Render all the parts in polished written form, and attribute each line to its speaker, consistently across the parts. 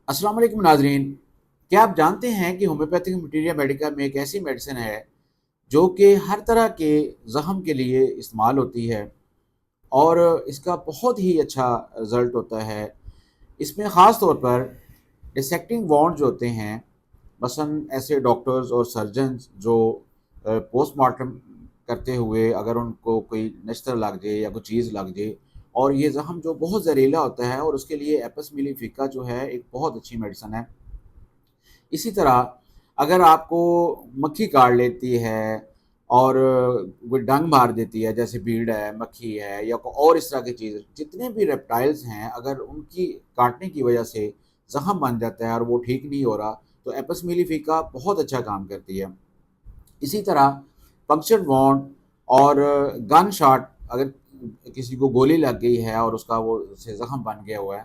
Speaker 1: السلام علیکم ناظرین، کیا آپ جانتے ہیں کہ ہومیوپیتھک مٹیریا میڈیکا میں ایک ایسی میڈیسن ہے جو کہ ہر طرح کے زخم کے لیے استعمال ہوتی ہے اور اس کا بہت ہی اچھا رزلٹ ہوتا ہے۔ اس میں خاص طور پر ڈسیکٹنگ وانڈ جو ہوتے ہیں، مثلاً ایسے ڈاکٹرز اور سرجنز جو پوسٹ مارٹم کرتے ہوئے اگر ان کو کوئی نشتر لگ جائے یا کوئی چیز لگ جائے اور یہ زخم جو بہت زہریلا ہوتا ہے، اور اس کے لیے ایپس میلی فیکا جو ہے ایک بہت اچھی میڈیسن ہے۔ اسی طرح اگر آپ کو مکھی کاٹ لیتی ہے اور کوئی ڈنگ مار دیتی ہے، جیسے بھیڑ ہے، مکھی ہے یا کوئی اور اس طرح کی چیز، جتنے بھی ریپٹائلز ہیں اگر ان کی کاٹنے کی وجہ سے زخم بن جاتا ہے اور وہ ٹھیک نہیں ہو رہا تو ایپس میلی فیکا بہت اچھا کام کرتی ہے۔ اسی طرح پنکچر وانڈ اور گن شاٹ، اگر کسی کو گولی لگ گئی ہے اور اس کا وہ سے زخم بن گیا ہوا ہے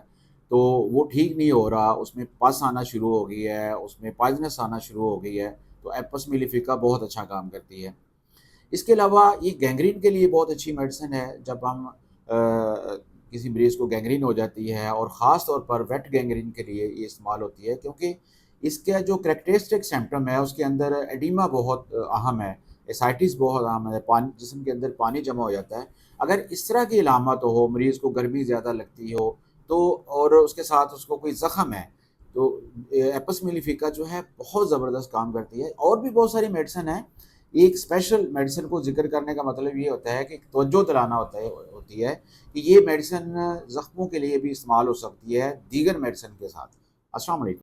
Speaker 1: تو وہ ٹھیک نہیں ہو رہا، اس میں پس آنا شروع ہو گئی ہے، اس میں پائزنس آنا شروع ہو گئی ہے، تو ایپس میلیفیکا بہت اچھا کام کرتی ہے۔ اس کے علاوہ یہ گینگرین کے لیے بہت اچھی میڈیسن ہے۔ جب ہم کسی مریض کو گینگرین ہو جاتی ہے اور خاص طور پر ویٹ گینگرین کے لیے یہ استعمال ہوتی ہے، کیونکہ اس کا جو کریکٹرسٹک سمپٹم ہے اس کے اندر ایڈیما بہت اہم ہے، اسائٹس بہت اہم ہے، پانی جسم کے اندر پانی جمع ہو جاتا ہے۔ اگر اس طرح کی علامات ہو، مریض کو گرمی زیادہ لگتی ہو تو، اور اس کے ساتھ اس کو کوئی زخم ہے، تو ایپس میلیفیکا جو ہے بہت زبردست کام کرتی ہے۔ اور بھی بہت ساری میڈیسن ہیں، ایک اسپیشل میڈیسن کو ذکر کرنے کا مطلب یہ ہوتا ہے کہ توجہ دلانا ہوتی ہے کہ یہ میڈیسن زخموں کے لیے بھی استعمال ہو سکتی ہے دیگر میڈیسن کے ساتھ۔ السلام علیکم۔